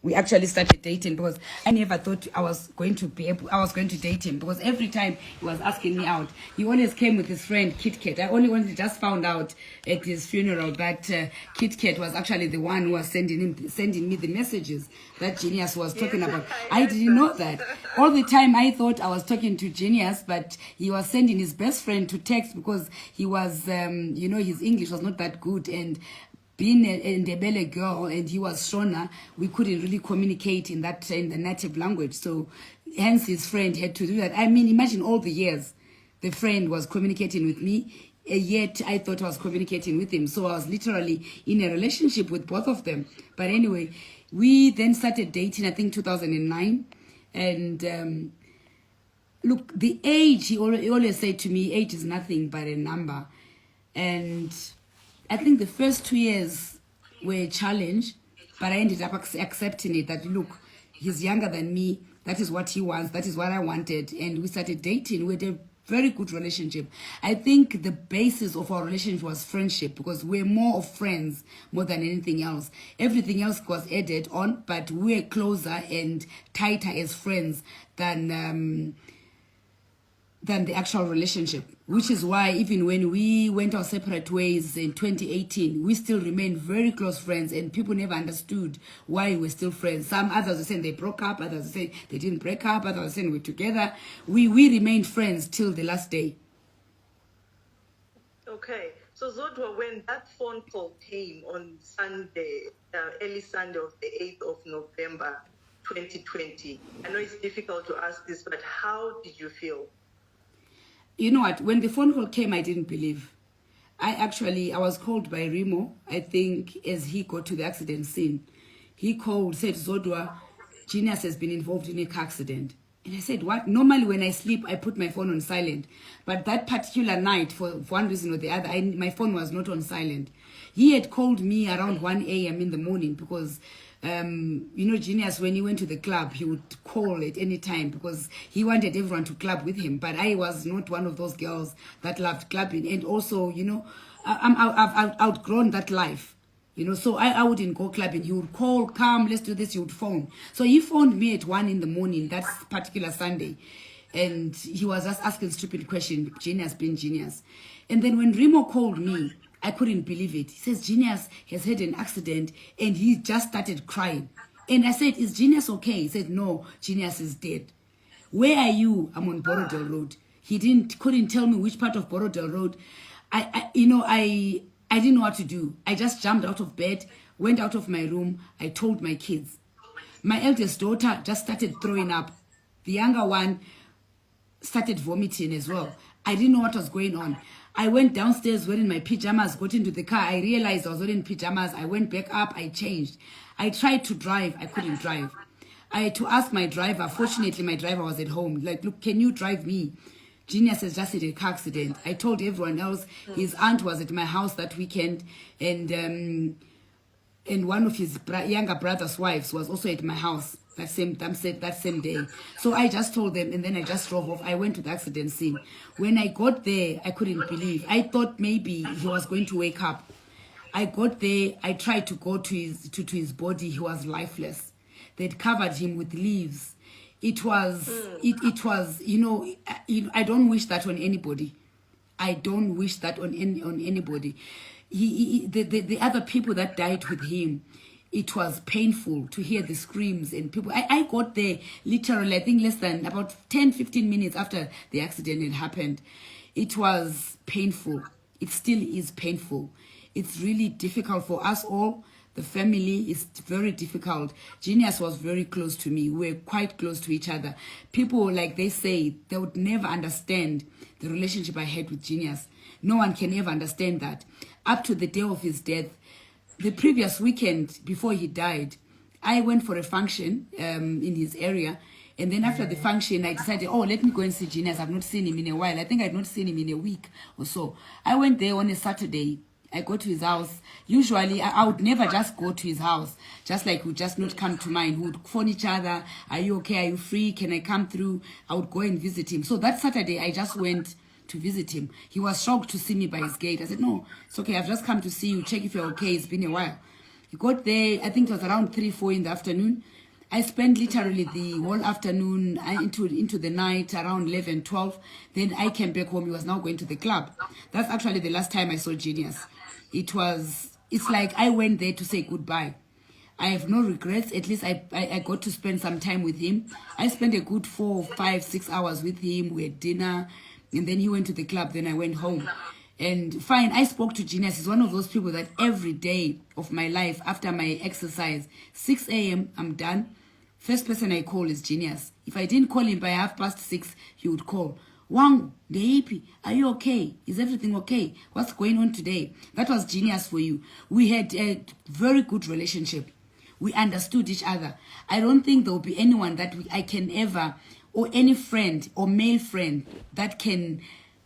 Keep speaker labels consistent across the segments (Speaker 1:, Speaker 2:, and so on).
Speaker 1: we actually started dating, because I never thought I was going to date him, because every time he was asking me out, he always came with his friend Kit Kat. I only just found out at his funeral that Kit Kat was actually the one who was sending me the messages that Genius was talking about. I didn't know that. All the time I thought I was talking to Genius, but he was sending his best friend to text, because he was, his English was not that good, and being a Ndebele girl and he was Shona, we couldn't really communicate in the native language. So hence his friend had to do that. I mean, imagine all the years the friend was communicating with me, yet I thought I was communicating with him. So I was literally in a relationship with both of them. But anyway, we then started dating, I think 2009. And look, the age, he always said to me, age is nothing but a number. And I think the first 2 years were a challenge, but I ended up accepting it, that look, he's younger than me, that is what he wants, that is what I wanted, and we started dating. We had a very good relationship. I think the basis of our relationship was friendship, because we're more of friends more than anything else. Everything else was added on, but we're closer and tighter as friends than the actual relationship, which is why even when we went our separate ways in 2018, we still remained very close friends, and people never understood why we're still friends. Some others were saying they broke up, others were saying they didn't break up, others were saying we're together. We remained friends till the last day.
Speaker 2: Okay, so Zodwa, when that phone call came on Sunday, early Sunday of the 8th of November 2020, I know it's difficult to ask this, but how did you feel?
Speaker 1: You know what? When the phone call came, I didn't believe. I was called by Remo, I think, as he got to the accident scene. He called, said, Zodwa, Genius has been involved in a car accident. And I said, what? Normally when I sleep, I put my phone on silent. But that particular night, for one reason or the other, my phone was not on silent. He had called me around 1 a.m. in the morning, because Genius, when he went to the club, he would call at any time, because he wanted everyone to club with him. But I was not one of those girls that loved clubbing. And also, I've outgrown that life. So I wouldn't go clubbing. He would call, come, let's do this. He would phone. So he phoned me at 1 in the morning, that particular Sunday. And he was just asking stupid questions, Genius being Genius. And then when Remo called me, I couldn't believe it. He says, Genius has had an accident, and he just started crying. And I said, is Genius okay? He said, no, Genius is dead. Where are you? I'm on Borodale Road. He couldn't tell me which part of Borodale Road. I didn't know what to do. I just jumped out of bed, went out of my room. I told my kids. My eldest daughter just started throwing up. The younger one started vomiting as well. I didn't know what was going on. I went downstairs wearing my pajamas, got into the car. I realized I was wearing pajamas. I went back up. I changed. I tried to drive. I couldn't drive. I had to ask my driver. Fortunately, my driver was at home. Like, look, can you drive me? Genius has just had a car accident. I told everyone else. His aunt was at my house that weekend, and one of his younger brother's wives was also at my house that same day. So I just told them, and then I just drove off. I went to the accident scene. When I got there, I couldn't believe. I thought maybe he was going to wake up. I got there. I tried to go to his body. He was lifeless. They'd covered him with leaves. It was, I don't wish that on anybody. I don't wish that on anybody. The other people that died with him, it was painful to hear the screams and people. I got there literally, I think less than about 10-15 minutes after the accident had happened. It was painful. It still is painful. It's really difficult for us all. The family is very difficult. Genius was very close to me. We were quite close to each other. People, like they say, they would never understand the relationship I had with Genius. No one can ever understand that. Up to the day of his death, the previous weekend before he died, I went for a function in his area. And then after the function, I decided, let me go and see Genius. I've not seen him in a while. I think I've not seen him in a week or so. I went there on a Saturday. I go to his house. Usually, I would never just go to his house. Just like would just not come to mine. We would phone each other. Are you okay? Are you free? Can I come through? I would go and visit him. So that Saturday, I just went to visit him. He was shocked to see me by his gate. I said, no, it's okay. I've just come to see you, check if you're okay. It's been a while. We got there, I think it was around 3, 4 in the afternoon. I spent literally the whole afternoon into the night, around 11, 12. Then I came back home. He was now going to the club. That's actually the last time I saw Genius. It's like I went there to say goodbye. I have no regrets. At least I got to spend some time with him. I spent a good 4, 5, 6 hours with him. We had dinner. And then he went to the club. Then I went home. And fine, I spoke to Genius. He's one of those people that every day of my life, after my exercise, 6 a.m., I'm done. First person I call is Genius. If I didn't call him by 6:30, he would call. Wang, Deipi, are you okay? Is everything okay? What's going on today? That was Genius for you. We had a very good relationship. We understood each other. I don't think there will be anyone that I can ever, or any friend or male friend that can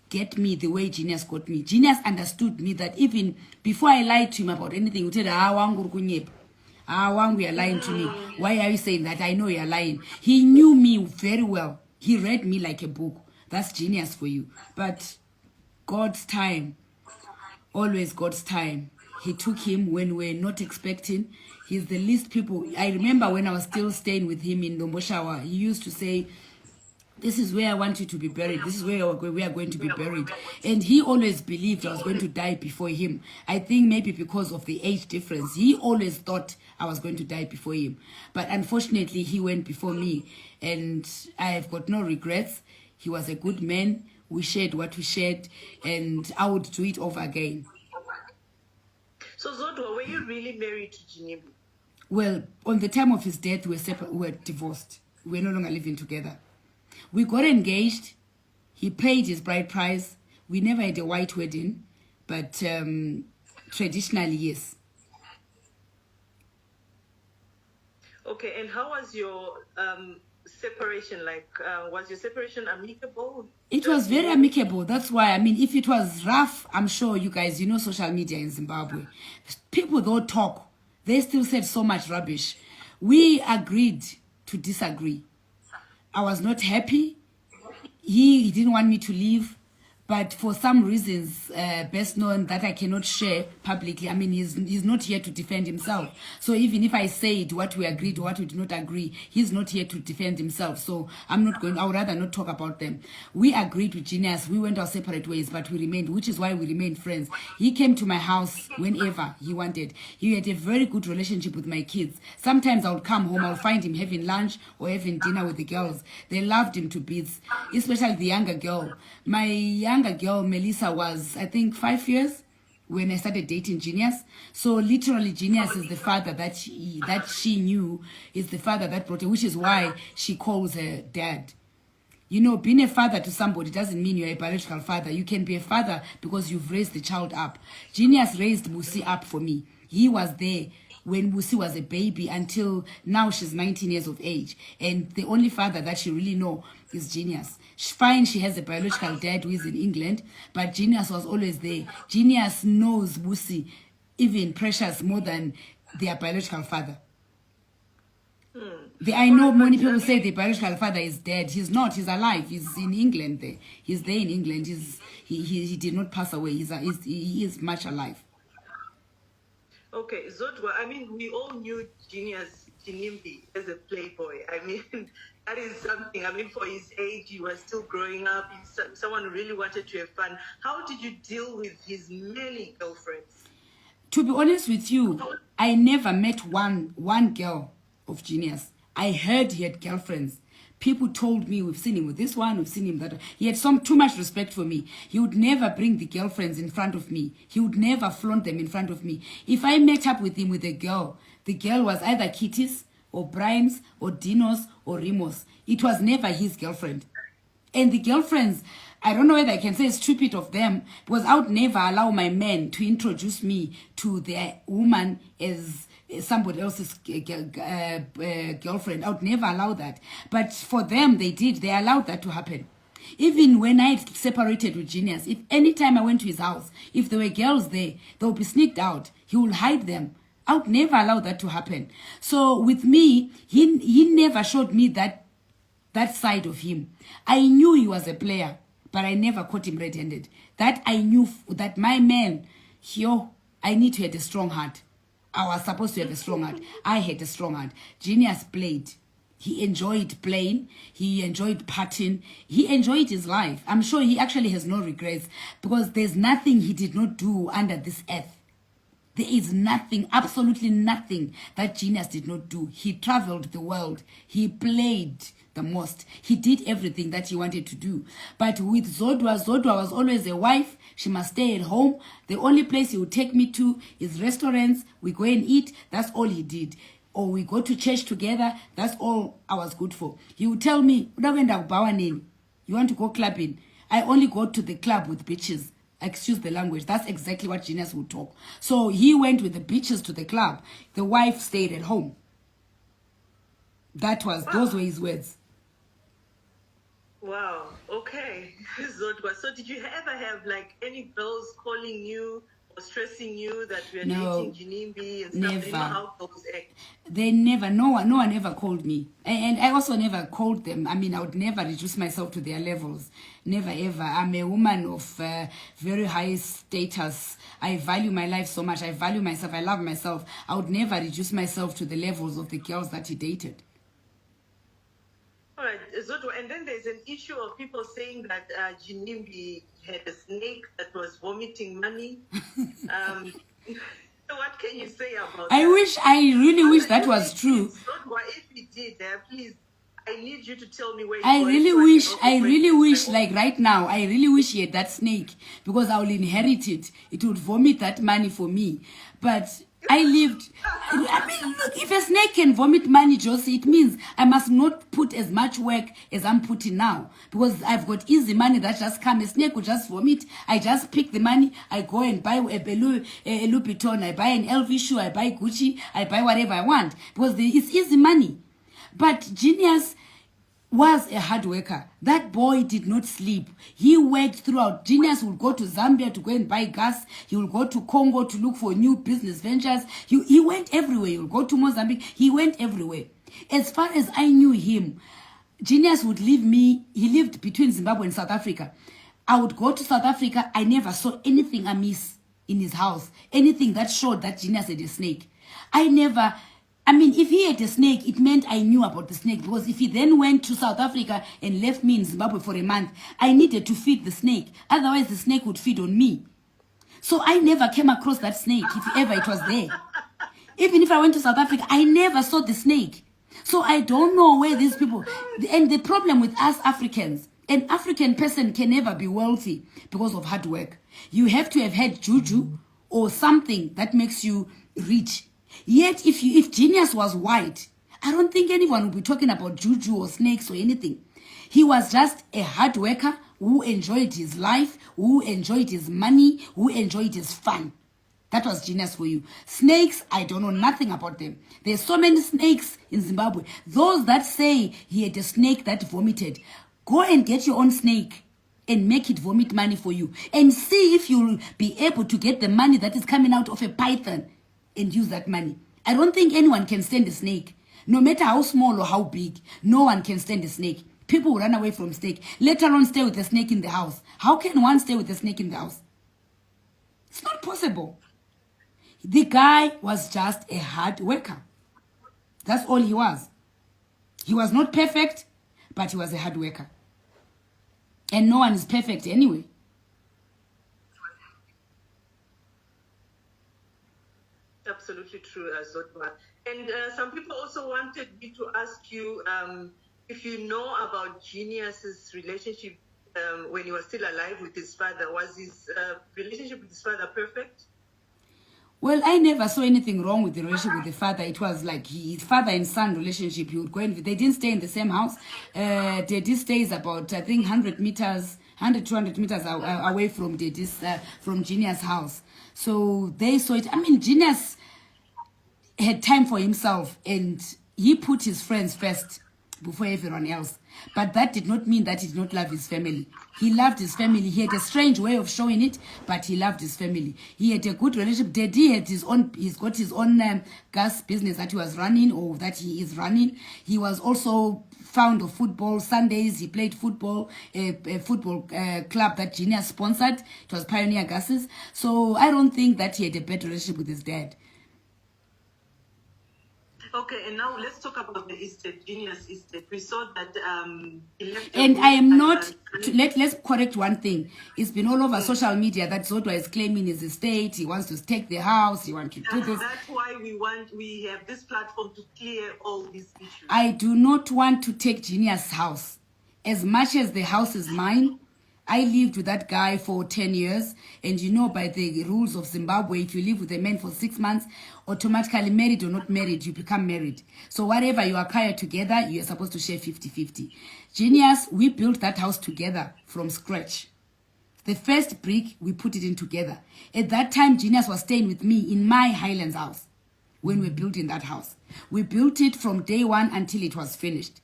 Speaker 1: get me the way Genius got me. Genius understood me that even before I lied to him about anything, he would say, Wang, you are lying to me. Why are you saying that? I know you are lying. He knew me very well. He read me like a book. That's Genius for you. But God's time, always God's time. He took him when we're not expecting. He's the least people. I remember when I was still staying with him in Lomboshawa, he used to say, this is where I want you to be buried. This is where we are going to be buried. And he always believed I was going to die before him. I think maybe because of the age difference. He always thought I was going to die before him. But unfortunately, he went before me. And I have got no regrets. He was a good man. We shared what we shared. And I would do it over again.
Speaker 2: So Zodwa, were you really married to Ginimbi?
Speaker 1: Well, on the time of his death, we were divorced. We were no longer living together. We got engaged. He paid his bride price. We never had a white wedding, but traditionally, yes.
Speaker 2: Okay, and how was your separation like? Was your separation amicable?
Speaker 1: It was very amicable. That's why, I mean, if it was rough, I'm sure you guys, you know social media in Zimbabwe. People don't talk. They still said so much rubbish. We agreed to disagree. I was not happy. He didn't want me to leave. But for some reasons, best known that I cannot share publicly, I mean, he's not here to defend himself. So even if I said what we agreed or what we did not agree, he's not here to defend himself. So I would rather not talk about them. We agreed with Genius. We went our separate ways, but we remained, which is why we remained friends. He came to my house whenever he wanted. He had a very good relationship with my kids. Sometimes I would come home, I'll find him having lunch or having dinner with the girls. They loved him to bits, especially the younger girl. My younger girl, Melissa, was, I think, 5 years when I started dating Genius. So literally, Genius is the father that she knew, is the father that brought her, which is why she calls her dad. You know, being a father to somebody doesn't mean you're a biological father. You can be a father because you've raised the child up. Genius raised Musi up for me. He was there when Musi was a baby until now she's 19 years of age. And the only father that she really know is Genius. Fine, she has a biological dad who is in England, but Genius was always there. Genius knows Musi, even Precious, more than their biological father. I know many people say the biological father is dead. He's not. He's alive. He's in England there. He's there in England. He did not pass away. He is much alive.
Speaker 2: Okay, Zodwa, I mean, we all knew Ginimbi as a playboy. I mean, that is something. I mean, for his age, he was still growing up. He's someone who really wanted to have fun. How did you deal with his many girlfriends?
Speaker 1: To be honest with you, I never met one girl of Genius. I heard he had girlfriends. People told me, we've seen him with this one, we've seen him that one. He had too much respect for me. He would never bring the girlfriends in front of me. He would never flaunt them in front of me. If I met up with him with a girl, the girl was either Kitty's or Brian's or Dino's or Rimo's. It was never his girlfriend. And the girlfriends, I don't know whether I can say it's stupid of them, because I would never allow my men to introduce me to their woman as somebody else's girlfriend. I would never allow that. But for them, they did. They allowed that to happen. Even when I separated with Genius, if anytime I went to his house, if there were girls there, they would be sneaked out. He would hide them. I would never allow that to happen. So with me, he never showed me that side of him. I knew he was a player, but I never caught him red-handed. That I knew that my man, I need to have a strong heart. I was supposed to have a strong heart. I had a strong heart. Genius played. He enjoyed playing. He enjoyed partying. He enjoyed his life. I'm sure he actually has no regrets because there's nothing he did not do under this earth. There is nothing, absolutely nothing that Genius did not do. He traveled the world. He played the most. He did everything that he wanted to do. But with Zodwa, Zodwa was always a wife. She must stay at home. The only place he would take me to is restaurants. We go and eat. That's all he did. Or we go to church together. That's all I was good for. He would tell me, you want to go clubbing? I only go to the club with bitches. Excuse the language. That's exactly what Genius would talk. So he went with the bitches to the club. The wife stayed at home. Those were his words.
Speaker 2: Wow. Okay. Zodwa. So did you ever have like any girls calling you or stressing you that we are dating Ginimbi and stuff?
Speaker 1: Never.
Speaker 2: You know how girls act.
Speaker 1: They never, no one ever called me. And I also never called them. I mean, I would never reduce myself to their levels. Never, ever. I'm a woman of very high status. I value my life so much. I value myself. I love myself. I would never reduce myself to the levels of the girls that he dated.
Speaker 2: All right, Zodwa, and then there's an issue of people saying that Ginimbi had a snake that was vomiting money. So what can you say about that?
Speaker 1: I really wish that was true.
Speaker 2: Zodwa, if he did, please, I need you to tell me where
Speaker 1: I really wish, like right now, I really wish he had that snake because I will inherit it. It would vomit that money for me. But I mean, look, if a snake can vomit money, Josie, it means I must not put as much work as I'm putting now. Because I've got easy money that just come. A snake will just vomit. I just pick the money. I go and buy a Louis Vuitton. I buy an LV shoe. I buy Gucci. I buy whatever I want. Because it's easy money. But Genius was a hard worker. That boy did not sleep. He worked throughout. Genius would go to Zambia to go and buy gas. He will go to Congo to look for new business ventures. He went everywhere. He would go to Mozambique. He went everywhere. As far as I knew him, Genius would leave me. He lived between Zimbabwe and South Africa. I would go to South Africa. I never saw anything amiss in his house. Anything that showed that Genius had a snake. If he had a snake, it meant I knew about the snake. Because if he then went to South Africa and left me in Zimbabwe for a month, I needed to feed the snake. Otherwise, the snake would feed on me. So I never came across that snake, if ever it was there. Even if I went to South Africa, I never saw the snake. So I don't know where these people... And the problem with us Africans, an African person can never be wealthy because of hard work. You have to have had juju or something that makes you rich. Yet, if Genius was white, I don't think anyone would be talking about juju or snakes or anything. He was just a hard worker who enjoyed his life, who enjoyed his money, who enjoyed his fun. That was Genius for you. Snakes, I don't know nothing about them. There's so many snakes in Zimbabwe. Those that say he had a snake that vomited, go and get your own snake and make it vomit money for you. And see if you'll be able to get the money that is coming out of a python and use that money. I don't think anyone can stand a snake. No matter how small or how big, no one can stand a snake. People will run away from snake. Let alone stay with a snake in the house. How can one stay with a snake in the house? It's not possible. The guy was just a hard worker. That's all he was. He was not perfect, but he was a hard worker. And no one is perfect anyway.
Speaker 2: Absolutely true, Zodwa. And some people also wanted me to ask you if you know about Genius's relationship when he was still alive with his father. Was his relationship with his father perfect?
Speaker 1: Well, I never saw anything wrong with the relationship with the father. It was like his father and son relationship. He would go and they didn't stay in the same house. Daddy stays about, I think, 200 meters away from from Genius' house. So they saw it. I mean, Genius had time for himself and he put his friends first before everyone else. But that did not mean that he did not love his family. He loved his family. He had a strange way of showing it, but he loved his family. He had a good relationship. Daddy had he's got his own gas business that he was running or that he is running. He was also fond of football. Sundays he played football, a football club that Genius sponsored. It was Pioneer Gases. So I don't think that he had a bad relationship with his dad.
Speaker 2: Okay, and now let's talk about the estate, Genius estate. We saw that he left a
Speaker 1: And
Speaker 2: will
Speaker 1: I am
Speaker 2: and,
Speaker 1: not, let's correct one thing. It's been all over social media that Zodwa is claiming his estate. He wants to take the house. He wants to do this.
Speaker 2: That's why we have this platform to clear all these issues.
Speaker 1: I do not want to take Genius' house. As much as the house is mine, I lived with that guy for 10 years. And you know, by the rules of Zimbabwe, if you live with a man for 6 months, automatically married or not married, you become married. So whatever you acquire together, you're supposed to share 50-50. Genius, we built that house together from scratch. The first brick, we put it in together. At that time, Genius was staying with me in my Highlands house when we built in that house. We built it from day one until it was finished.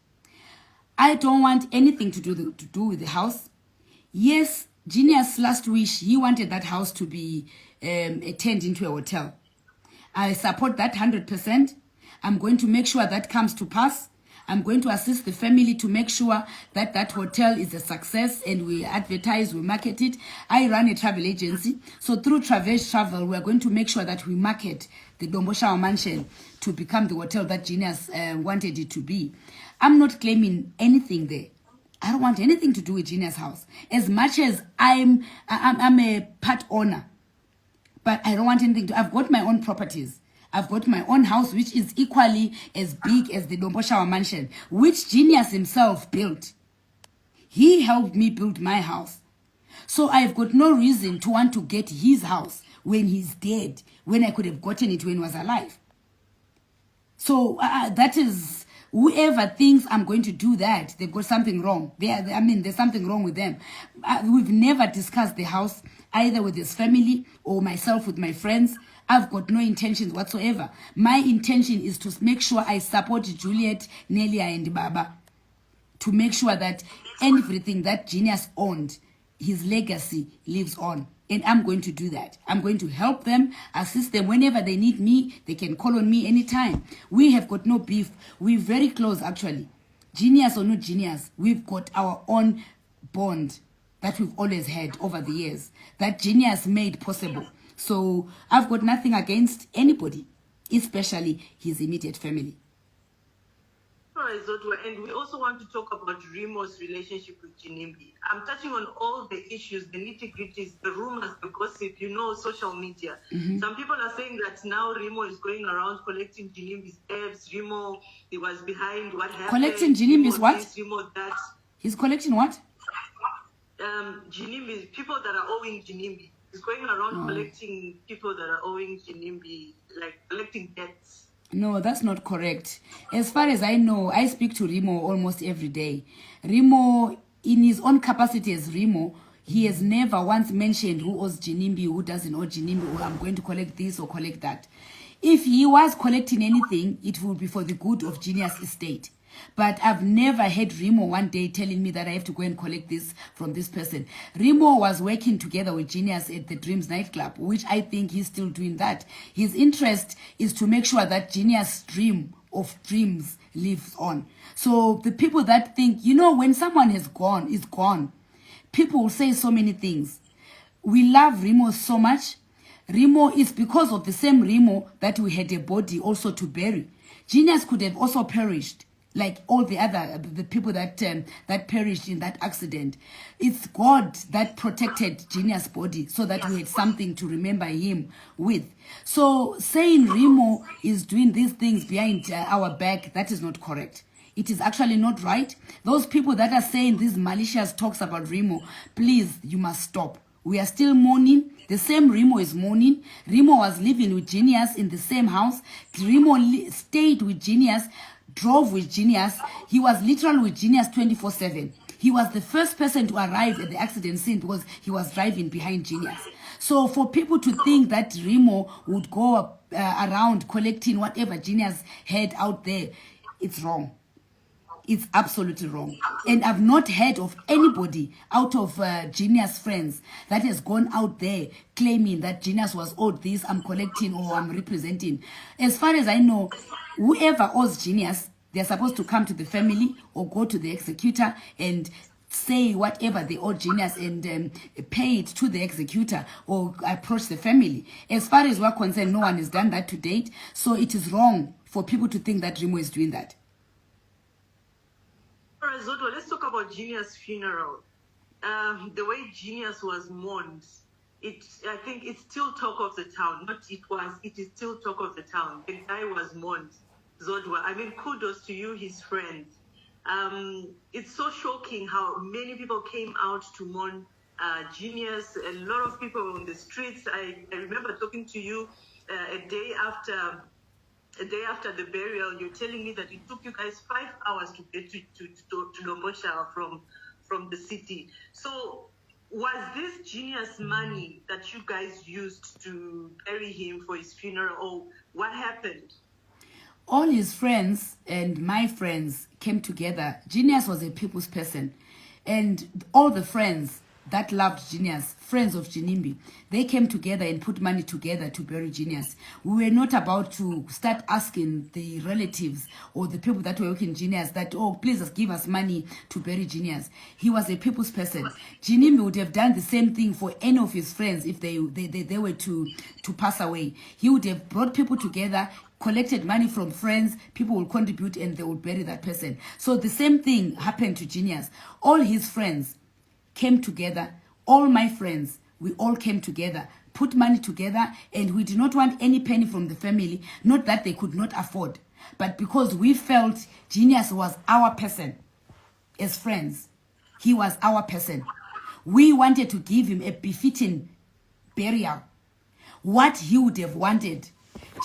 Speaker 1: I don't want anything to do with the house. Yes, Genius' last wish, he wanted that house to be turned into a hotel. I support that 100%. I'm going to make sure that comes to pass. I'm going to assist the family to make sure that that hotel is a success, and we advertise, we market it. I run a travel agency. So through Traverse Travel, we're going to make sure that we market the Domboshawa Mansion to become the hotel that Genius wanted it to be. I'm not claiming anything there. I don't want anything to do with Genius' house. As much as I'm a part owner, but I don't want anything to. I've got my own properties. I've got my own house, which is equally as big as the Domboshawa Mansion, which Genius himself built. He helped me build my house. So I've got no reason to want to get his house when he's dead, when I could have gotten it when he was alive. So that is... Whoever thinks I'm going to do that, they've got something wrong. There's something wrong with them. We've never discussed the house, either with his family or myself with my friends. I've got no intentions whatsoever. My intention is to make sure I support Juliet, Nelia, and Baba to make sure that everything that Genius owned, his legacy lives on. And I'm going to do that. I'm going to help them, assist them whenever they need me. They can call on me anytime. We have got no beef. We're very close, actually. Genius or no Genius, we've got our own bond that we've always had over the years, that Genius made possible. So I've got nothing against anybody, especially his immediate family.
Speaker 2: All right, Zodwa, and we also want to talk about Remo's relationship with Ginimbi. I'm touching on all the issues, the nitty-gritties, the rumors, the gossip, social media. Some people are saying that now Remo is going around collecting Ginimbi's debts. Remo, he was behind what happened.
Speaker 1: Collecting Ginimbi's what?
Speaker 2: This, Remo that.
Speaker 1: He's collecting what?
Speaker 2: Ginimbi, people that are owing Ginimbi. He's going around collecting people that are owing Ginimbi, like collecting debts.
Speaker 1: No, that's not correct. As far as I know, I speak to Remo almost every day. Remo, in his own capacity as Remo, he has never once mentioned who owes Ginimbi, who doesn't owe Ginimbi, or I'm going to collect this or collect that. If he was collecting anything, it would be for the good of Genius Estate. But I've never had Remo one day telling me that I have to go and collect this from this person. Remo was working together with Genius at the Dreams nightclub, which I think he's still doing that. His interest is to make sure that Genius' dream of dreams lives on. So the people that think, when someone is gone, people will say so many things. We love Remo so much. Remo is because of the same Remo that we had a body also to bury. Genius could have also perished, like all the people that perished in that accident. It's God that protected Genius' body so that we had something to remember him with. So saying Remo is doing these things behind our back, that is not correct. It is actually not right. Those people that are saying these malicious talks about Remo, please, you must stop. We are still mourning. The same Remo is mourning. Remo was living with Genius in the same house. Remo stayed with Genius, drove with Genius. He was literally with Genius 24/7. He was the first person to arrive at the accident scene because he was driving behind Genius. So for people to think that Remo would go around collecting whatever Genius had out there, it's wrong. It's absolutely wrong. And I've not heard of anybody out of Genius friends that has gone out there claiming that Genius was owed this, I'm collecting or I'm representing. As far as I know, whoever owes Genius, they're supposed to come to the family or go to the executor and say whatever they owe Genius and pay it to the executor or approach the family. As far as we're concerned, no one has done that to date. So it is wrong for people to think that Remo is doing that.
Speaker 2: All right, Zodwa, let's talk about Genius' funeral. The way Genius was mourned, I think it's still talk of the town. It is still talk of the town. The guy was mourned, Zodwa. I mean, kudos to you, his friend. It's so shocking how many people came out to mourn Genius. A lot of people on the streets. I remember talking to you a day after the burial. You're telling me that it took you guys 5 hours to get to Lomosha from the city. So was this Genius money that you guys used to bury him for his funeral, or what happened?
Speaker 1: All his friends and my friends came together. Genius was a people's person. And all the friends that loved Genius, friends of Ginimbi, they came together and put money together to bury Genius. We were not about to start asking the relatives or the people that were working Genius that, oh, please just give us money to bury Genius. He was a people's person. Ginimbi would have done the same thing for any of his friends if they were to pass away. He would have brought people together, collected money from friends, people will contribute and they will bury that person. So the same thing happened to Genius. All his friends came together, all my friends, we all came together, put money together, and we did not want any penny from the family, not that they could not afford, but because we felt Genius was our person as friends. He was our person. We wanted to give him a befitting burial. What he would have wanted.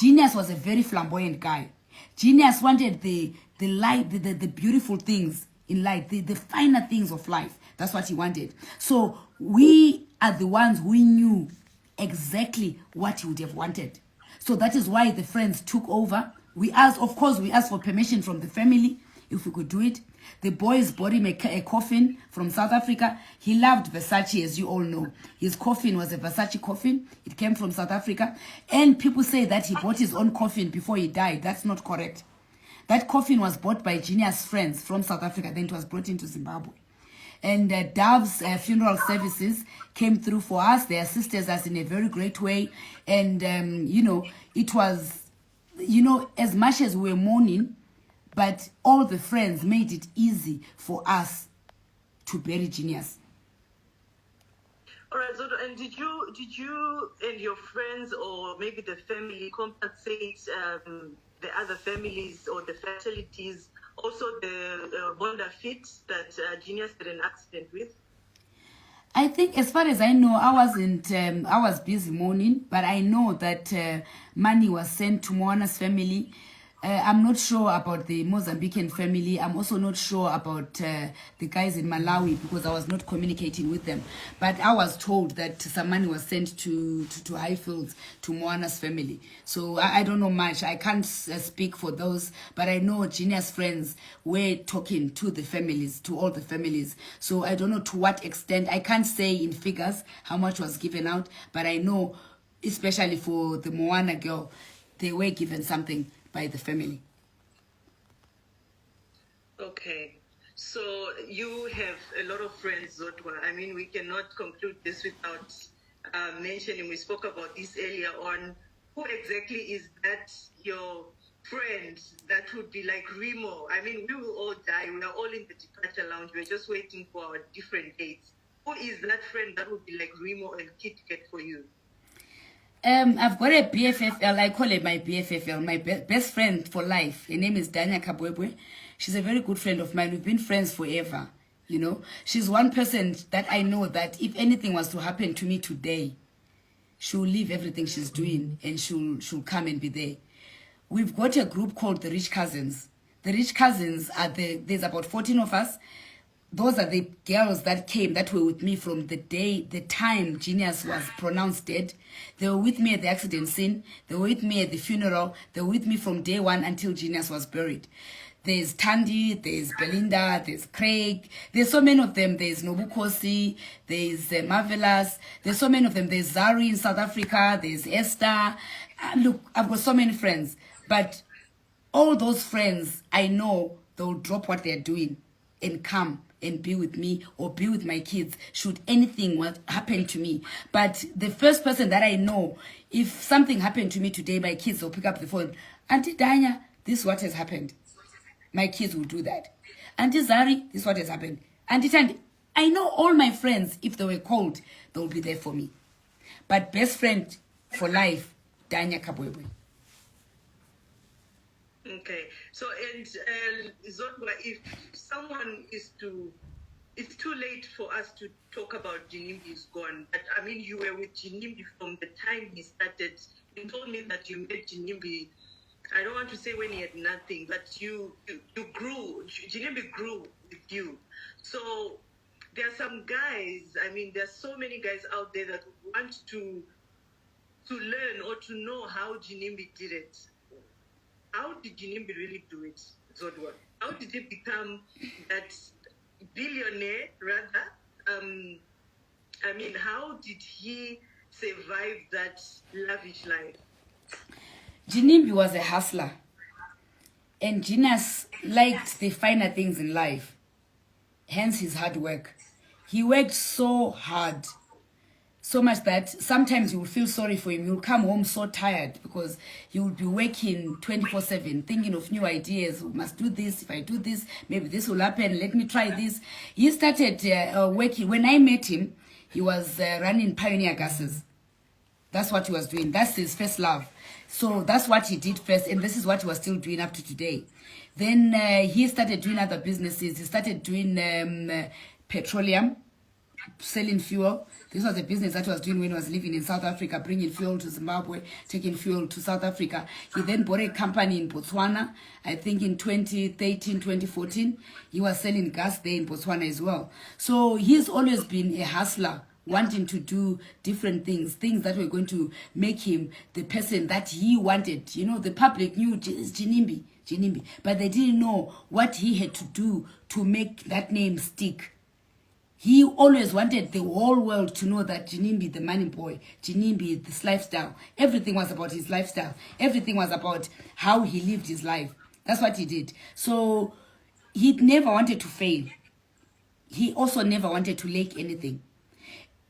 Speaker 1: Genius was a very flamboyant guy. Genius wanted the light, the beautiful things in life, the finer things of life. That's what he wanted. So we are the ones who knew exactly what he would have wanted. So that is why the friends took over. We asked for permission from the family if we could do it. The boys bought him a coffin from South Africa. He loved Versace, as you all know. His coffin was a Versace coffin. It came from South Africa. And people say that he bought his own coffin before he died. That's not correct. That coffin was bought by Genius' friends from South Africa. Then it was brought into Zimbabwe. And Dove's funeral services came through for us. They assisted us in a very great way. And, it was, as much as we were mourning, but all the friends made it easy for us to bury Genius.
Speaker 2: All right, Zodwa, and did you and your friends or maybe the family compensate the other families or the fatalities, also the Bonda fit that Genius had an accident with?
Speaker 1: I think, as far as I know, I was busy mourning, but I know that money was sent to Moana's family. I'm not sure about the Mozambican family. I'm also not sure about the guys in Malawi because I was not communicating with them. But I was told that some money was sent to Highfields, to Moana's family. So I don't know much. I can't speak for those. But I know Genius friends were talking to the families, to all the families. So I don't know to what extent. I can't say in figures how much was given out. But I know, especially for the Moana girl, they were given something by the family.
Speaker 2: Okay, so you have a lot of friends, Zodwa. I mean, we cannot conclude this without mentioning, we spoke about this earlier on, who exactly is that your friend that would be like Remo? I mean, we will all die. We are all in the departure lounge. We're just waiting for our different dates. Who is that friend that would be like Remo and Kit Kat for you?
Speaker 1: I've got a BFFL. I call it my BFFL, my best friend for life. Her name is Danya Kabwebwe. She's a very good friend of mine. We've been friends forever. She's one person that I know that if anything was to happen to me today, she'll leave everything she's doing and she'll come and be there. We've got a group called the Rich Cousins. The Rich Cousins there's about 14 of us. Those are the girls that were with me from the time Genius was pronounced dead. They were with me at the accident scene. They were with me at the funeral. They were with me from day one until Genius was buried. There's Tandy, there's Belinda, there's Craig. There's so many of them. There's Nobukosi, there's Marvelous. There's so many of them. There's Zari in South Africa. There's Esther. Look, I've got so many friends. But all those friends, I know they'll drop what they're doing and come and be with me or be with my kids should anything happen to me. But the first person that I know, if something happened to me today, my kids will pick up the phone. Auntie Danya, this is what has happened. My kids will do that. Auntie Zari, this is what has happened. Auntie Tandy, I know all my friends, if they were called, they will be there for me. But best friend for life, Danya Kabwebwe.
Speaker 2: Okay. So, and Zodwa, if someone is to, it's too late for us to talk about Ginimbi is gone. But I mean, you were with Ginimbi from the time he started. You told me that you met Ginimbi, I don't want to say when he had nothing, but you grew, Ginimbi grew with you. So there are some guys, I mean, there's so many guys out there that want to learn or to know how Ginimbi did it. How did Ginimbi really do it, Zodwa? How did he become that billionaire, rather? I mean, how did he survive that lavish life?
Speaker 1: Ginimbi was a hustler. And Genius liked the finer things in life. Hence his hard work. He worked so hard. So much that sometimes you will feel sorry for him. You'll come home so tired because he will be working 24/7, thinking of new ideas. We must do this. If I do this, maybe this will happen. Let me try this. He started working. When I met him, he was running Pioneer Gases. That's what he was doing. That's his first love. So that's what he did first. And this is what he was still doing up to today. Then he started doing other businesses. He started doing petroleum, selling fuel. This was a business that he was doing when he was living in South Africa, bringing fuel to Zimbabwe, taking fuel to South Africa. He then bought a company in Botswana, I think in 2013, 2014. He was selling gas there in Botswana as well. So he's always been a hustler, wanting to do different things that were going to make him the person that he wanted. You know, the public knew Ginimbi, but they didn't know what he had to do to make that name stick. He always wanted the whole world to know that Ginimbi, the money boy, Ginimbi, this lifestyle, everything was about his lifestyle. Everything was about how he lived his life. That's what he did. So he never wanted to fail. He also never wanted to lack anything.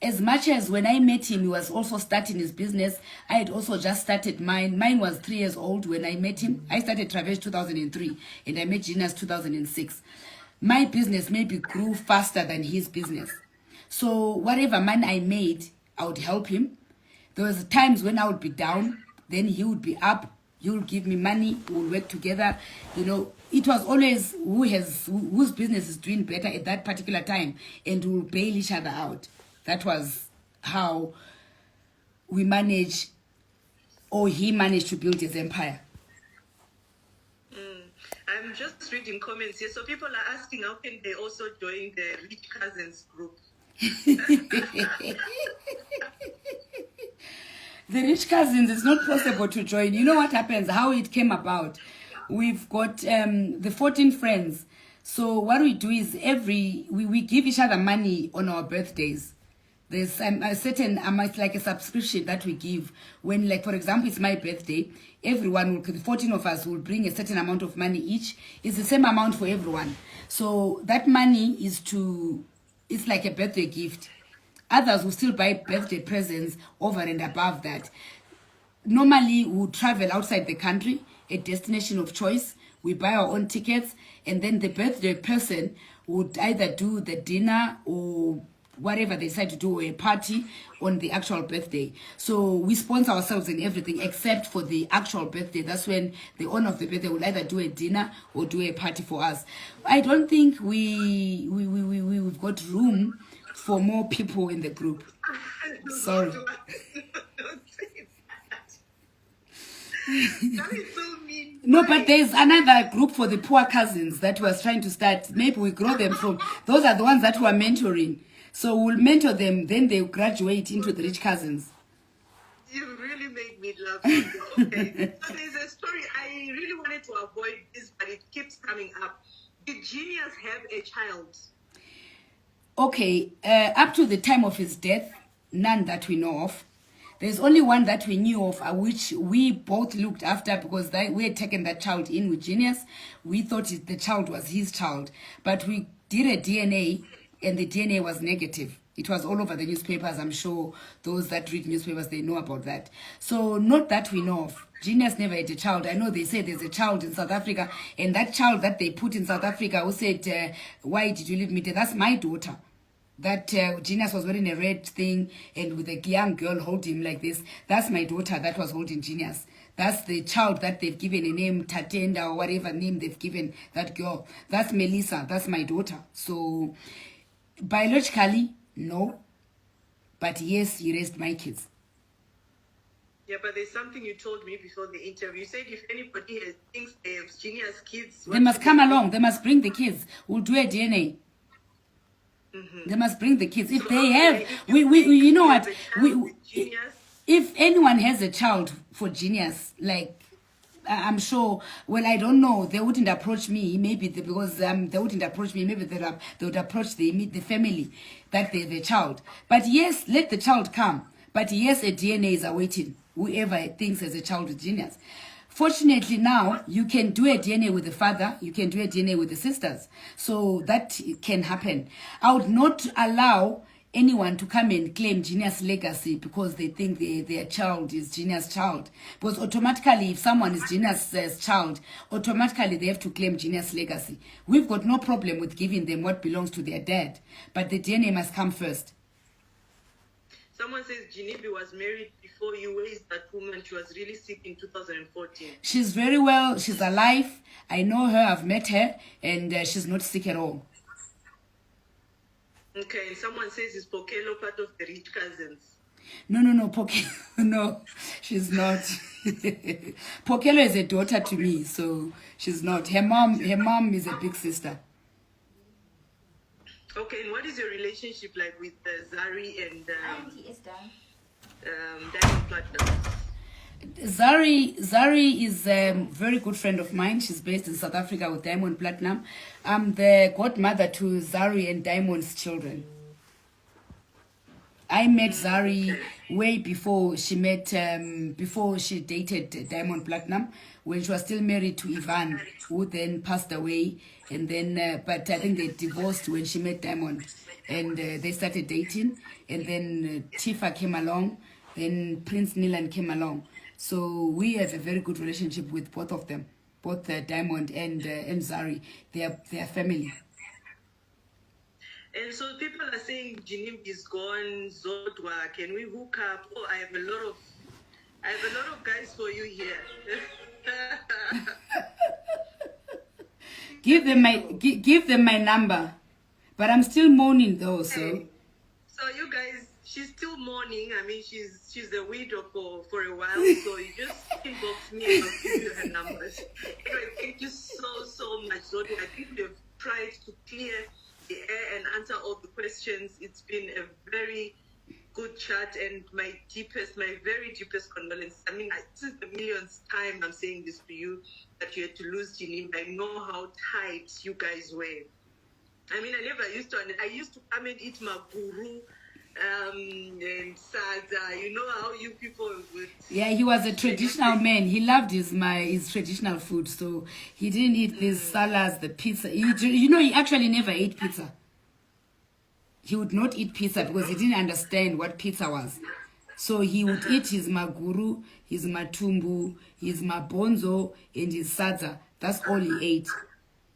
Speaker 1: As much as when I met him, he was also starting his business. I had also just started mine. Mine was 3 years old when I met him. I started Traverse 2003 and I met Genius 2006. My business maybe grew faster than his business. So whatever money I made, I would help him. There was times when I would be down, then he would be up. He would give me money. We would work together. You know, it was always whose business is doing better at that particular time, and we will bail each other out. That was how we managed, or he managed to build his empire.
Speaker 2: I'm just reading comments here. So people are asking how can they also join the Rich Cousins group?
Speaker 1: The Rich Cousins, it's not possible to join. You know what happens, how it came about. We've got the 14 friends. So what we do is we give each other money on our birthdays. There's a certain amount, like a subscription that we give when, like, for example, it's my birthday. Everyone, the 14 of us, will bring a certain amount of money each. It's the same amount for everyone. So that money it's like a birthday gift. Others will still buy birthday presents over and above that. Normally, we would travel outside the country, a destination of choice. We buy our own tickets, and then the birthday person would either do the dinner or whatever they decide to do, a party on the actual birthday. So we sponsor ourselves in everything except for the actual birthday. That's when the owner of the birthday will either do a dinner or do a party for us. I don't think we've got room for more people in the group. Sorry.
Speaker 2: That is so mean.
Speaker 1: No, but there's another group for the poor cousins that was trying to start. Maybe we grow them from. Those are the ones that we're mentoring. So we'll mentor them, then they'll graduate into the Rich Cousins.
Speaker 2: You really made me laugh. Okay. So there's a story. I really wanted to avoid this, but it keeps coming up. Did Genius have a child?
Speaker 1: Okay, up to the time of his death, none that we know of. There's only one that we knew of, which we both looked after because we had taken that child in with Genius. We thought the child was his child, but we did a DNA, and the DNA was negative. It was all over the newspapers. I'm sure those that read newspapers, they know about that. So not that we know of. Genius never had a child. I know they say there's a child in South Africa, and that child that they put in South Africa who said, why did you leave me there? That's my daughter. That Genius was wearing a red thing and with a young girl holding him like this. That's my daughter that was holding Genius. That's the child that they've given a name, Tatenda or whatever name they've given that girl. That's Melissa. That's my daughter. So biologically, no. But yes, he raised my kids.
Speaker 2: Yeah, but there's something you told me before the interview. You said if anybody thinks they have Genius kids,
Speaker 1: they must come along. They must bring the kids. We'll do a DNA. They must bring the kids. If they have, we you know what? If anyone has a child for Genius, like I'm sure. Well, I don't know. They wouldn't approach me. Maybe because they wouldn't approach me. Maybe they would approach the family that they're the child. But yes, let the child come. But yes, a DNA is awaiting whoever thinks as a child with Genius. Fortunately now, you can do a DNA with the father, you can do a DNA with the sisters. So that can happen. I would not allow anyone to come and claim Genius legacy because they think their child is Genius' child. Because automatically, if someone is Genius' child, automatically they have to claim Genius legacy. We've got no problem with giving them what belongs to their dad. But the DNA must come first.
Speaker 2: Someone says Ginimbi was married before you. Where is that woman? She was really sick in 2014.
Speaker 1: She's very well. She's alive. I know her. I've met her. And she's not sick at all.
Speaker 2: Okay. And someone says, is Pokelo part of the rich cousins?
Speaker 1: No. Pokelo, no, she's not. Pokelo is a daughter to me, so she's not. Her mom is a big sister.
Speaker 2: Okay, and what is your relationship like with Zari and Diamond Platinum?
Speaker 1: Zari is a very good friend of mine. She's based in South Africa with Diamond Platinum. I'm the godmother to Zari and Diamond's children. I met Zari way before she dated Diamond Platinum, when she was still married to Ivan, who then passed away. And then, but I think they divorced when she met Diamond, and they started dating. And then Tifa came along, then Prince Nilan came along. So we have a very good relationship with both of them, both Diamond and Zari. They are family.
Speaker 2: And so people are saying Ginimbi is gone, Zodwa, can we hook up? Oh, I have a lot of guys for you here. Give
Speaker 1: them my number. But I'm still mourning though, so.
Speaker 2: So you guys, she's still mourning. I mean, she's a widow for a while, so you just inbox me and I'll give you her numbers. Anyway, thank you so much, Zodwa. I think we've tried to clear the air and answer all the questions. It's been a very good chat, and my very deepest condolences. I mean, this is the millionth time I'm saying this to you, that you had to lose Ginimbi. I know how tight you guys were. I mean, I used to come and eat maguru and sadza. You know how you people would.
Speaker 1: Yeah, he was a traditional man. He loved his traditional food, so he didn't eat these salads, the pizza. He actually never ate pizza. He would not eat pizza because he didn't understand what pizza was. So he would eat his maguru, his matumbu, his mabonzo, and his sadza. That's all he ate.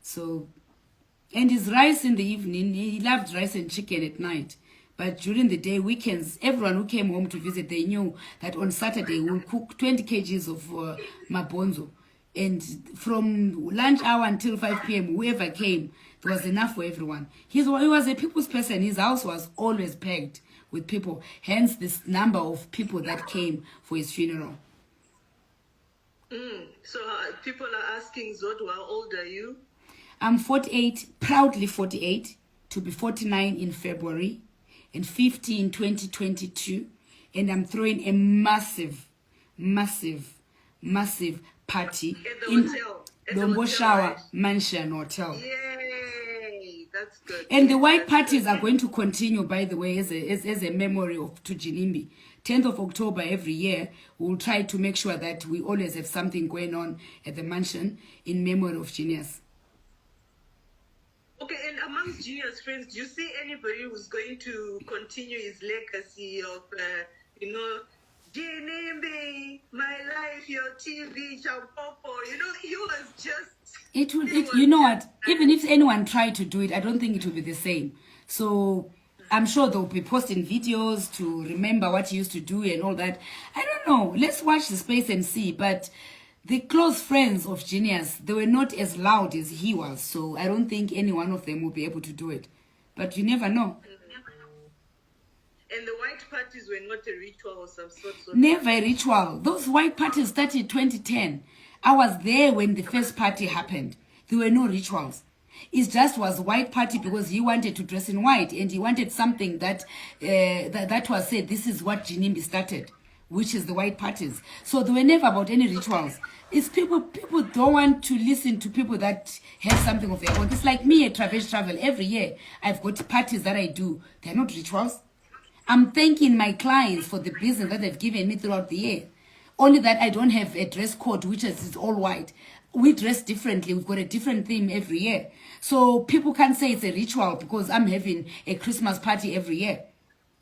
Speaker 1: So, and his rice in the evening. He loved rice and chicken at night. But during the day, weekends, everyone who came home to visit, they knew that on Saturday we'll cook 20 kgs of mabonzo. And from lunch hour until 5 p.m., whoever came, there was enough for everyone. He was a people's person. His house was always packed with people. Hence, this number of people that came for his funeral.
Speaker 2: So people are asking, Zodwa, how old are you?
Speaker 1: I'm 48, proudly 48, to be 49 in February, and 50 in 2022. And I'm throwing a massive party
Speaker 2: in the
Speaker 1: Dombo Shower Mansion Hotel.
Speaker 2: Yay! That's good.
Speaker 1: And the white parties are going to continue, by the way, as a memory to Ginimbi. 10th of October every year, we'll try to make sure that we always have something going on at the mansion in memory of Genius.
Speaker 2: Okay, and amongst Junior's friends, do you see anybody who's going to continue his legacy of, Ginimbi, my life, your TV, Champopo? He was just...
Speaker 1: You know what? Even if anyone tried to do it, I don't think it will be the same. So I'm sure they'll be posting videos to remember what he used to do and all that. I don't know. Let's watch the space and see. But the close friends of Genius, they were not as loud as he was. So I don't think any one of them will be able to do it. But you never know.
Speaker 2: And the white parties were not a ritual of some sort?
Speaker 1: Never a ritual. Those white parties started 2010. I was there when the first party happened. There were no rituals. It just was white party because he wanted to dress in white and he wanted something that that was said, this is what Ginimbi started, which is the white parties. So they were never about any rituals. It's people don't want to listen to people that have something of their own. It's like me at Travel. Every year, I've got parties that I do. They're not rituals. I'm thanking my clients for the business that they've given me throughout the year. Only that I don't have a dress code, which is all white. We dress differently. We've got a different theme every year. So people can't say it's a ritual because I'm having a Christmas party every year.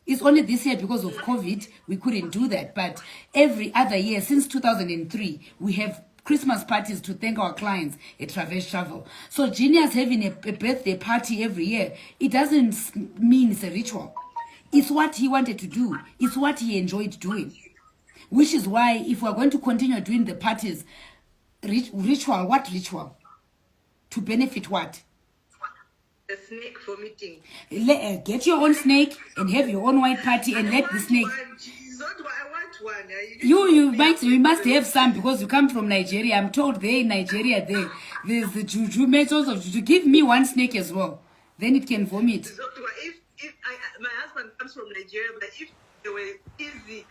Speaker 1: It's only this year because of COVID, we couldn't do that. But every other year, since 2003, we have Christmas parties to thank our clients at Travel. So Genius having a birthday party every year, it doesn't mean it's a ritual. It's what he wanted to do. It's what he enjoyed doing. Which is why if we're going to continue doing the parties, ritual, what ritual? To benefit what?
Speaker 2: A snake vomiting.
Speaker 1: Get your own snake and have your own white party and let the snake...
Speaker 2: Zodwa, I want one.
Speaker 1: You must have some because you come from Nigeria. I'm told there in Nigeria, there's the juju methods of juju. Give me one snake as well. Then it can vomit.
Speaker 2: Zodwa, if my husband comes from Nigeria, but if there were easy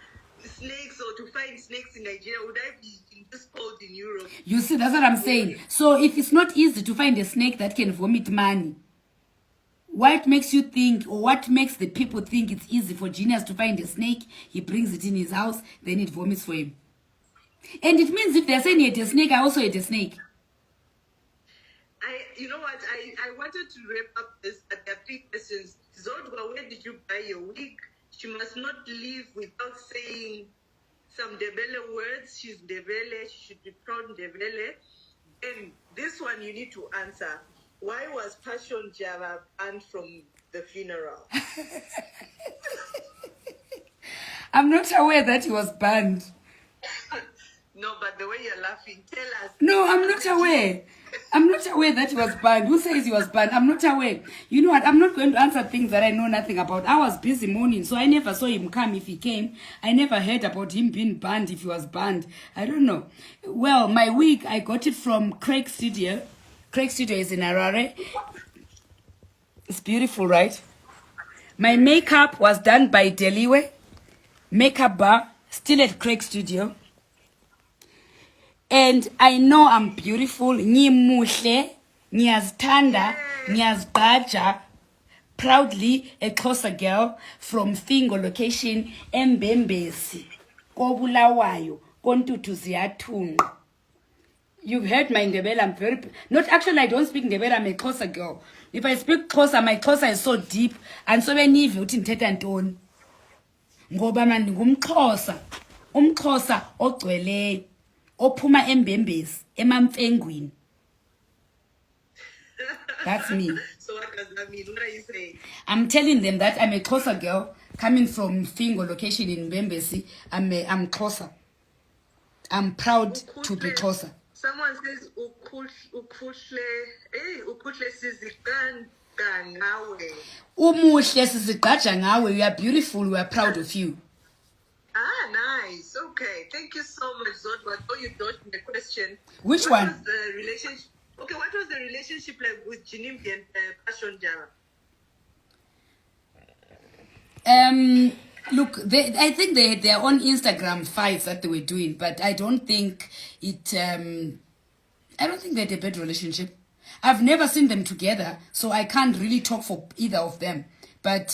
Speaker 2: snakes or to find snakes in Nigeria, would I be in this cold in Europe?
Speaker 1: You see, that's what I'm saying. So if it's not easy to find a snake that can vomit money, what makes you think, or what makes the people think it's easy for Genius to find a snake? He brings it in his house, then it vomits for him. And it means if they're saying he had a snake, I also had a snake.
Speaker 2: You know what? I wanted to wrap up this, but there are 3 questions. Zodwa, where did you buy your wig? She must not leave without saying some Ndebele words. She's Ndebele. She should be proud Ndebele. And this one you need to answer. Why was Passion Java banned from the funeral?
Speaker 1: I'm not aware that he was banned.
Speaker 2: No, but the way you're laughing, tell us.
Speaker 1: No, I'm not aware. I'm not aware that he was banned. Who says he was banned? I'm not aware. You know what? I'm not going to answer things that I know nothing about. I was busy mourning, so I never saw him come if he came. I never heard about him being banned if he was banned. I don't know. Well, my wig, I got it from Craig Studio. Craig Studio is in Harare. It's beautiful, right? My makeup was done by Deliwe. Makeup bar, still at Craig Studio. And I know I'm beautiful. Ngimuhle, ngiyazithanda, ngiyazigqaja. Proudly a Xhosa girl from Fingo location, Mbembesi, Kobulawayo, Kontutu Ziyathunqa. You've heard my Ndebele. I'm very... Not actually, I don't speak Ndebele. I'm a Xhosa girl. If I speak Xhosa, my Xhosa is so deep. And so many of you ndithetha ntoni. Ngoba manje ngumXhosa. UmXhosa ogcweleyo. Ophuma embembezi, emamfengwini. That's me.
Speaker 2: So what does that mean? What are you saying?
Speaker 1: I'm telling them that I'm a Xhosa girl coming from Fingo location in Mbembesi. I'm Xhosa. I'm proud to be Xhosa.
Speaker 2: Someone says ukhuhle sizigqaja ngawe.
Speaker 1: Umuhle sizigqaja ngawe. You are beautiful. We are proud of you.
Speaker 2: Ah, nice. Okay. Thank you so much, Zodwa. So you dodged the question.
Speaker 1: Which
Speaker 2: what
Speaker 1: one?
Speaker 2: Was the relationship? Okay, what was the relationship like with Ginimbi and Passion Java?
Speaker 1: Look, I think they had their own Instagram fights that they were doing, but I don't think it. I don't think they had a bad relationship. I've never seen them together, so I can't really talk for either of them. But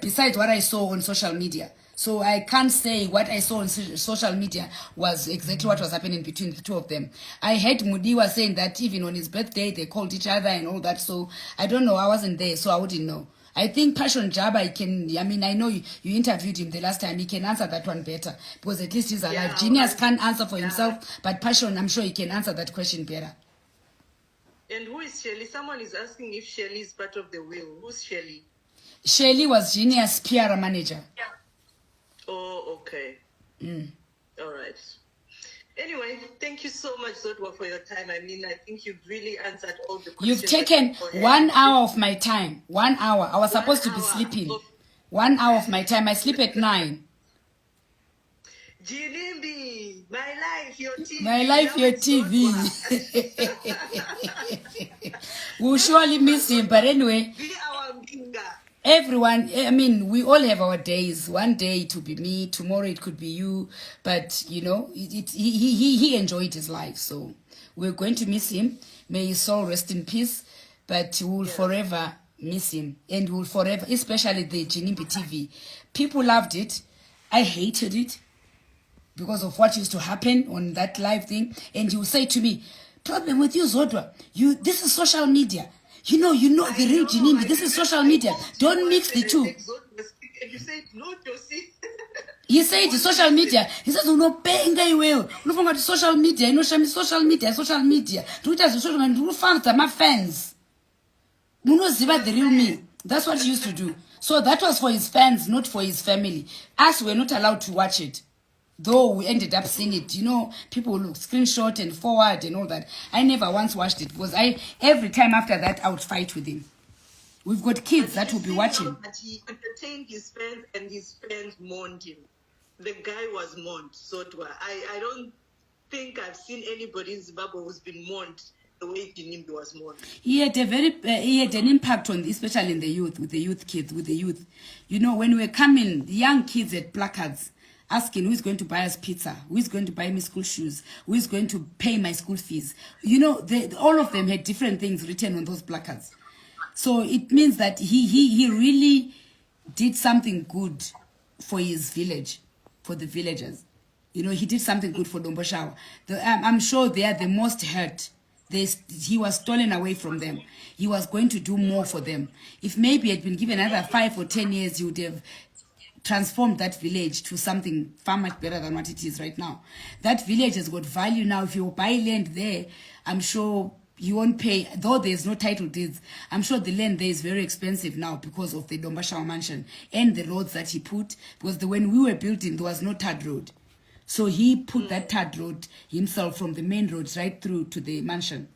Speaker 1: besides what I saw on social media, So I can't say what I saw on social media was exactly what was happening between the two of them. I heard Mudiwa saying that even on his birthday, they called each other and all that. So I don't know. I wasn't there, so I wouldn't know. I think Passion Jabba, I know you interviewed him the last time. He can answer that one better because at least he's alive.
Speaker 2: Yeah,
Speaker 1: Genius can't answer for himself, but Passion, I'm sure he can answer that question better.
Speaker 2: And who is Shelley? Someone is asking if Shelley is part of the will. Who's Shelley?
Speaker 1: Shelley was Genius PR manager.
Speaker 2: Yeah. Oh, okay. All right. Anyway, thank you so much, Zodwa, for your time. I mean, I think you've really answered all the questions.
Speaker 1: You've taken 1 hour of my time. 1 hour. I was supposed to be sleeping. 1 hour of my time. I sleep at 9.
Speaker 2: Ginimbi, my life, your TV.
Speaker 1: My life, your TV. We'll surely miss him. But anyway, everyone, I mean, we all have our days. One day it will be me, tomorrow it could be you. But, you know, he enjoyed his life. So we're going to miss him. May his soul rest in peace. But we will forever miss him. And we will forever, especially the Ginimbi TV. People loved it. I hated it because of what used to happen on that live thing. And you will say to me, problem with you, Zodwa, this is social media. You know the real Ginimbi. This is social media. Don't mix the two.
Speaker 2: And you said, no, Josie.
Speaker 1: He said it's social media. He says, "No, penga well. No, from social media. You know, social media. Twitter is social media. No fans, my fans. You know, Ziva the real me. That's what he used to do. So that was for his fans, not for his family. Us were not allowed to watch it. Though we ended up seeing it, you know, people look screenshot and forward and all that. I never once watched it because every time after that I would fight with him. We've got kids that will be watching.
Speaker 2: But he entertained his fans and his fans mourned him. The guy was mourned. So I don't think I've seen anybody in Zimbabwe who's been mourned the way Ginimbi was mourned.
Speaker 1: He had an impact on, especially in the youth, with the youth. You know, when we were coming, the young kids had placards asking who is going to buy us pizza, who is going to buy me school shoes, who is going to pay my school fees. You know, all of them had different things written on those placards. So it means that he really did something good for his village, for the villagers. You know, he did something good for Domboshawa. I'm sure they are the most hurt. He was stolen away from them. He was going to do more for them. If maybe he had been given another 5 or 10 years, he would have transformed that village to something far much better than what it is right now. That village has got value now. If you buy land there, I'm sure you won't pay, though there's no title deeds. I'm sure the land there is very expensive now because of the Dombashawa mansion and the roads that he put. Because when we were building, there was no tarred road. So he put that tarred road himself from the main roads right through to the mansion.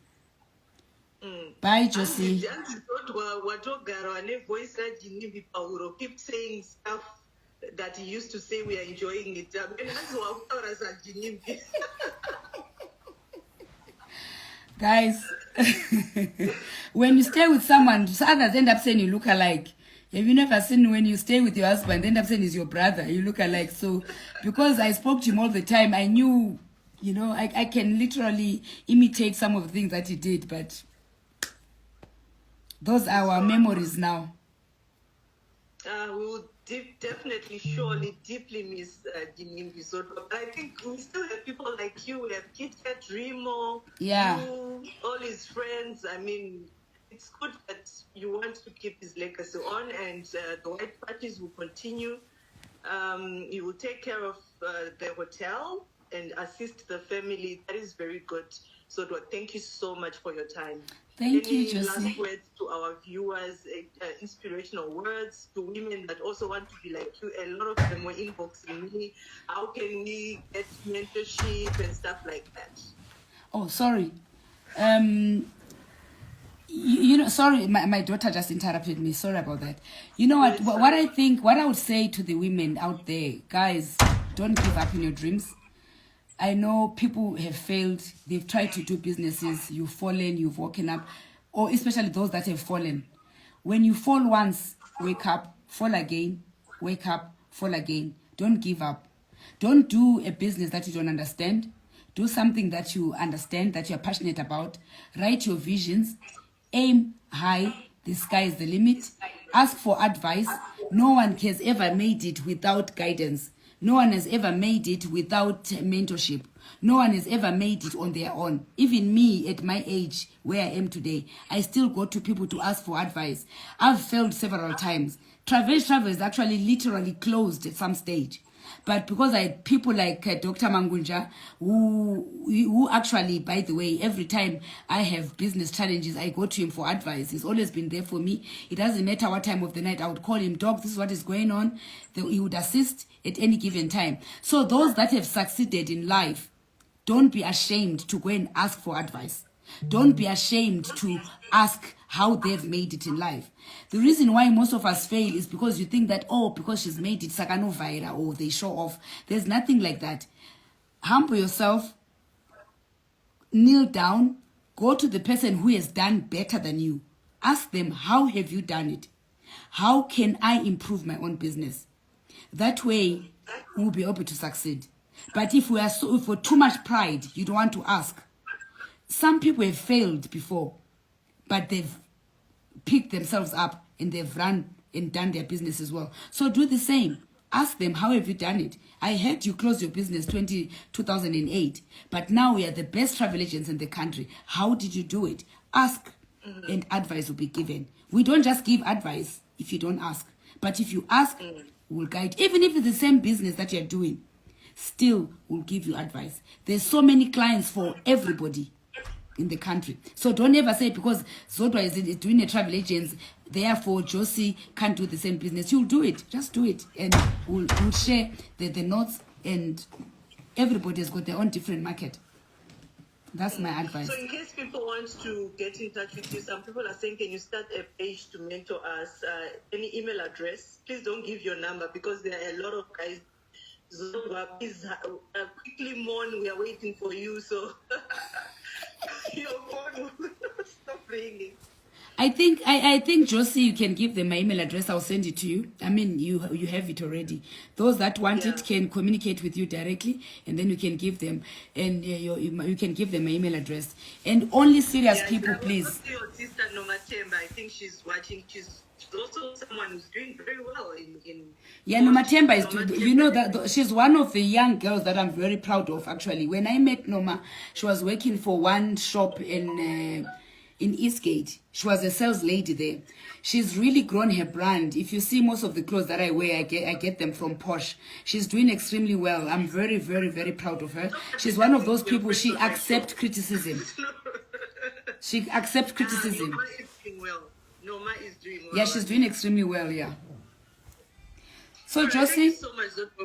Speaker 1: Bye, Josie.
Speaker 2: Keep saying stuff that he used to say. We are enjoying it.
Speaker 1: Guys, when you stay with someone, others end up saying you look alike. Have you never seen when you stay with your husband, end up saying he's your brother, you look alike? So, because I spoke to him all the time, I knew, you know, I can literally imitate some of the things that he did, but those are our memories now.
Speaker 2: We will definitely, surely, deeply miss Ginimbi. So, but I think we still have people like you. We have Chiedza, Remo, you, all his friends. I mean, it's good that you want to keep his legacy on, and the white parties will continue. He will take care of the hotel and assist the family. That is very good. So, thank you so much for your time.
Speaker 1: Thank you, Josie.
Speaker 2: Last words to our viewers, inspirational words to women that also want to be like you. A lot of them were inboxing me. How can we get mentorship and stuff like that?
Speaker 1: Oh, sorry. You know, sorry, my daughter just interrupted me. Sorry about that. You know what I think, what I would say to the women out there, guys, don't give up in your dreams. I know people have failed. They've tried to do businesses. You've fallen, you've woken up, or especially those that have fallen. When you fall once, wake up, fall again, wake up, fall again. Don't give up. Don't do a business that you don't understand. Do something that you understand, that you're passionate about. Write your visions. Aim high. The sky is the limit. Ask for advice. No one has ever made it without guidance. No one has ever made it without mentorship. No one has ever made it on their own. Even me at my age, where I am today, I still go to people to ask for advice. I've failed several times. Travel is actually literally closed at some stage. But because I had people like Dr. Mangunja, who actually, by the way, every time I have business challenges, I go to him for advice. He's always been there for me. It doesn't matter what time of the night. I would call him, Doc, this is what is going on. He would assist at any given time. So those that have succeeded in life, don't be ashamed to go and ask for advice. Don't be ashamed to ask how they've made it in life. The reason why most of us fail is because you think that, oh, because she's made it, Sakano Vaira, or they show off. There's nothing like that. Humble yourself, kneel down, go to the person who has done better than you. Ask them, how have you done it? How can I improve my own business? That way, we'll be able to succeed. But if we're too much pride, you don't want to ask. Some people have failed before, but they've picked themselves up and they've run and done their business as well. So do the same. Ask them, how have you done it? I heard you close your business 2008, but now we are the best travel agents in the country. How did you do it? Ask, and advice will be given. We don't just give advice if you don't ask. But if you ask, we'll guide. Even if it's the same business that you're doing, still we'll give you advice. There's so many clients for everybody in the country. So don't ever say because Zodwa is doing a travel agents, therefore Josie can't do the same business. You'll do it. Just do it. And we'll share the notes, and everybody has got their own different market. That's my advice.
Speaker 2: So in case people want to get in touch with you, some people are saying, can you start a page to mentor us? Any email address? Please don't give your number because there are a lot of guys. Zodwa, please quickly mourn. We are waiting for you. So your phone will stop ringing.
Speaker 1: I think Josie, you can give them my email address. I'll send it to you. I mean, you have it already. Those that want it can communicate with you directly, and then you can give them, and you can give them my email address. And only serious people, please.
Speaker 2: Your sister Nomatemba, I think she's watching. She's also someone who's doing very well in
Speaker 1: Nomatemba is doing, you know, that she's one of the young girls that I'm very proud of. Actually, when I met Noma, she was working for one shop in Eastgate. She was a sales lady there. She's really grown her brand. If you see most of the clothes that I wear, I get them from Posh. She's doing extremely well. I'm very, very, very proud of her. She's one of those people, she accepts criticism. She accepts criticism.
Speaker 2: Noma is doing well. Noma is doing well.
Speaker 1: Yeah, she's doing extremely well, yeah. So,
Speaker 2: right,
Speaker 1: Josie?
Speaker 2: thank you so much, Zodwa.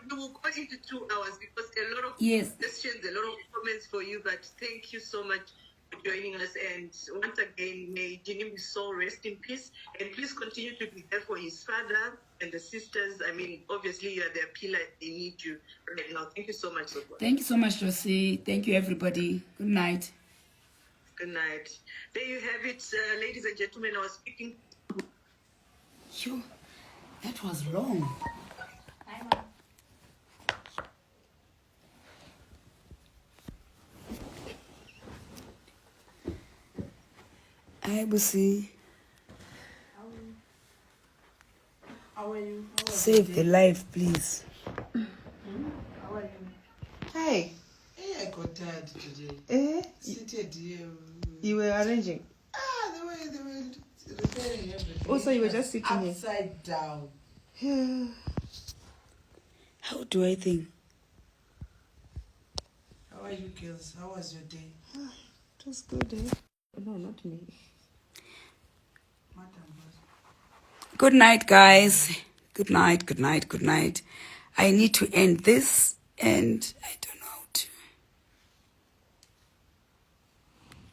Speaker 2: We will go into 2 hours because a lot of questions, a lot of comments for you, but thank you so much for joining us. And once again, may Ginimbi's soul rest in peace. And please continue to be there for his father and the sisters. I mean, obviously, you are their pillar. They need you right now. Thank you so much, Zodwa.
Speaker 1: Thank you so much, Josie. Thank you, everybody. Good night.
Speaker 2: Good night. There you have it, ladies and gentlemen. I was speaking.
Speaker 1: Yo, that was long. Hi, Busi.
Speaker 3: How are you?
Speaker 1: Save the life, please.
Speaker 3: How are you?
Speaker 4: Hey.
Speaker 3: Hey, I got tired today. Seated here.
Speaker 4: You were arranging?
Speaker 3: They were repairing everything.
Speaker 4: Also, you were just sitting here.
Speaker 3: Upside down.
Speaker 4: Yeah.
Speaker 1: How do I think?
Speaker 3: How are you, girls? How was your day?
Speaker 4: It was good, eh? No, not me.
Speaker 3: Madam.
Speaker 1: Good night, guys. Good night, good night, good night. I need to end this, and I don't know how to.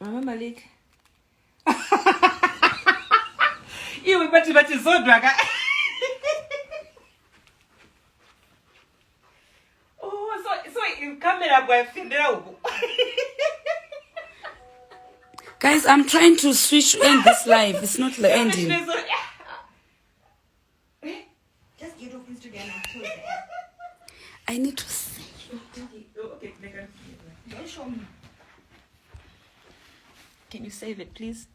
Speaker 4: Mama Malik. You but Zodwa. Oh, so in camera boy findera.
Speaker 1: Guys, I'm trying to switch to end this live. It's not the ending.
Speaker 4: Just get off Instagram and close the app.
Speaker 1: I need to say.
Speaker 4: Okay, don't show me. Can you save it, please?